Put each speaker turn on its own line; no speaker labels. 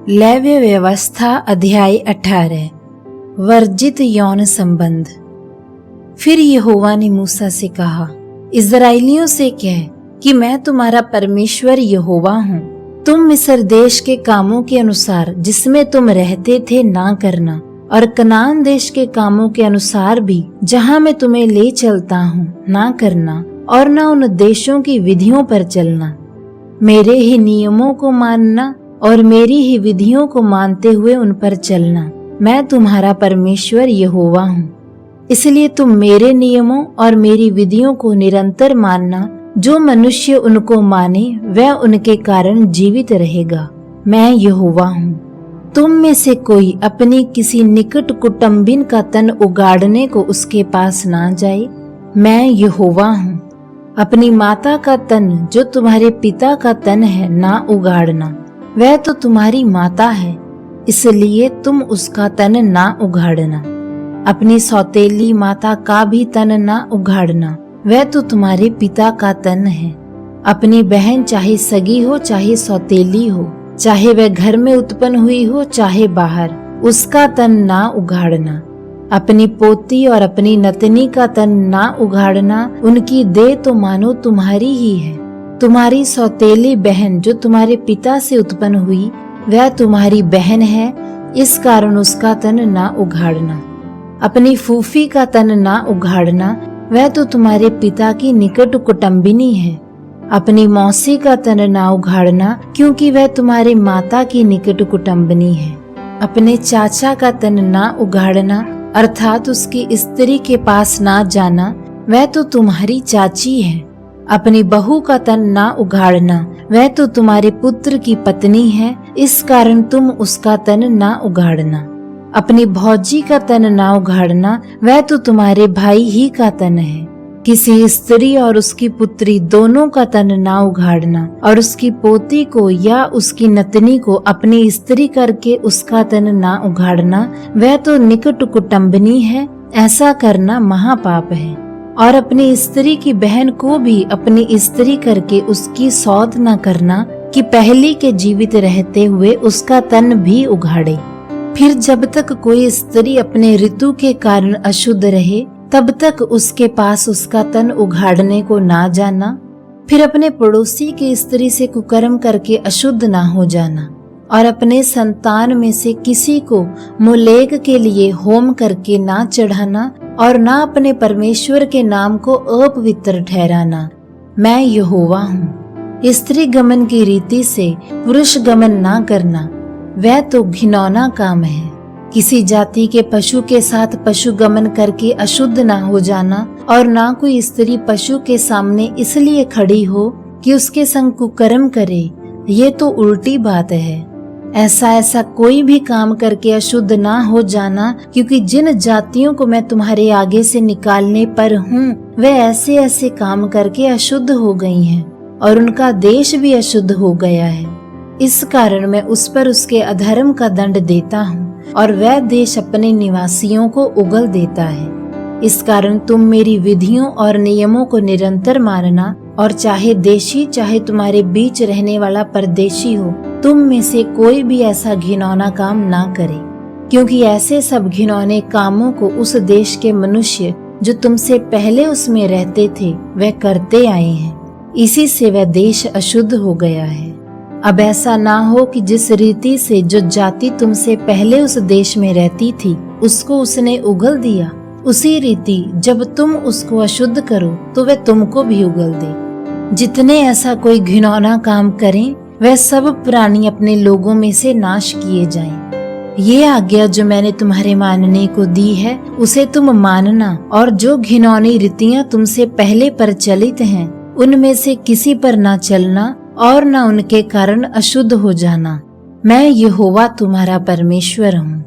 लेव्य व्यवस्था अध्याय 18 वर्जित यौन संबंध। फिर यहोवा ने मूसा से कहा, इस्राएलियों से कह कि मैं तुम्हारा परमेश्वर यहोवा हूँ। तुम मिस्र देश के कामों के अनुसार जिसमें तुम रहते थे ना करना, और कनान देश के कामों के अनुसार भी जहाँ मैं तुम्हें ले चलता हूँ ना करना, और न उन देशों की विधियों पर चलना। मेरे ही नियमों को मानना और मेरी ही विधियों को मानते हुए उन पर चलना। मैं तुम्हारा परमेश्वर यहोवा हूँ। इसलिए तुम मेरे नियमों और मेरी विधियों को निरंतर मानना। जो मनुष्य उनको माने वह उनके कारण जीवित रहेगा। मैं यहोवा हूँ। तुम में से कोई अपनी किसी निकट कुटुंबिन का तन उगाड़ने को उसके पास ना जाए। मैं यहोवा हूँ। अपनी माता का तन जो तुम्हारे पिता का तन है ना उगाड़ना। वह तो तुम्हारी माता है, इसलिए तुम उसका तन ना उगाड़ना। अपनी सौतेली माता का भी तन ना उगाड़ना। वह तो तुम्हारे पिता का तन है। अपनी बहन चाहे सगी हो चाहे सौतेली हो, चाहे वह घर में उत्पन्न हुई हो चाहे बाहर, उसका तन ना उगाड़ना। अपनी पोती और अपनी नतनी का तन ना उगाड़ना। उनकी देह तो मानो तुम्हारी ही है। तुम्हारी सौतेली बहन जो तुम्हारे पिता से उत्पन्न हुई वह तुम्हारी बहन है, इस कारण उसका तन ना उगाड़ना। अपनी फूफी का तन ना उगाड़ना। वह तो तुम्हारे पिता की निकट कुटुंबिनी है। अपनी मौसी का तन ना उगाड़ना, क्योंकि वह तुम्हारे माता की निकट कुटुंबिनी है। अपने चाचा का तन ना उगाड़ना, अर्थात उसकी स्त्री के पास ना जाना। वह तो तुम्हारी चाची है। अपनी बहू का तन ना उगाड़ना। वह तो तुम्हारे पुत्र की पत्नी है, इस कारण तुम उसका तन ना उगाड़ना। अपनी भौजी का तन ना उगाड़ना। वह तो तुम्हारे भाई ही का तन है। किसी स्त्री और उसकी पुत्री दोनों का तन ना उगाड़ना, और उसकी पोती को या उसकी नतनी को अपनी स्त्री करके उसका तन ना उगाड़ना। वह तो निकट कुटुंबिनी है, ऐसा करना महापाप है। और अपनी स्त्री की बहन को भी अपनी स्त्री करके उसकी सौत न करना, कि पहली के जीवित रहते हुए उसका तन भी उगाड़े। फिर जब तक कोई स्त्री अपने ऋतु के कारण अशुद्ध रहे, तब तक उसके पास उसका तन उगाड़ने को ना जाना। फिर अपने पड़ोसी की स्त्री से कुकर्म करके अशुद्ध ना हो जाना। और अपने संतान में से किसी को मोलेक के लिए होम करके ना चढ़ाना, और ना अपने परमेश्वर के नाम को अपवित्र ठहराना। मैं यहोवा हूँ। स्त्री गमन की रीति से पुरुष गमन ना करना, वह तो घिनौना काम है। किसी जाति के पशु के साथ पशु गमन करके अशुद्ध ना हो जाना, और ना कोई स्त्री पशु के सामने इसलिए खड़ी हो कि उसके संग कुकर्म करे, ये तो उल्टी बात है। ऐसा कोई भी काम करके अशुद्ध ना हो जाना, क्योंकि जिन जातियों को मैं तुम्हारे आगे से निकालने पर हूँ वे ऐसे काम करके अशुद्ध हो गई हैं, और उनका देश भी अशुद्ध हो गया है। इस कारण मैं उस पर उसके अधर्म का दंड देता हूँ, और वह देश अपने निवासियों को उगल देता है। इस कारण तुम मेरी विधियों और नियमों को निरंतर मानना, और चाहे देशी चाहे तुम्हारे बीच रहने वाला परदेशी हो, तुम में से कोई भी ऐसा घिनौना काम ना करे, क्योंकि ऐसे सब घिनौने कामों को उस देश के मनुष्य जो तुमसे पहले उसमें रहते थे वह करते आए हैं। इसी से वह देश अशुद्ध हो गया है। अब ऐसा ना हो कि जिस रीति से जो जाति तुमसे पहले उस देश में रहती थी उसको उसने उगल दिया, उसी रीति जब तुम उसको अशुद्ध करो तो वह तुमको भी उगल दे। जितने ऐसा कोई घिनौना काम करें वह सब प्राणी अपने लोगों में से नाश किए जाएं। ये आज्ञा जो मैंने तुम्हारे मानने को दी है उसे तुम मानना, और जो घिनौनी रीतियां तुमसे पहले प्रचलित हैं उनमें से किसी पर ना चलना, और न उनके कारण अशुद्ध हो जाना। मैं यहोवा तुम्हारा परमेश्वर हूँ।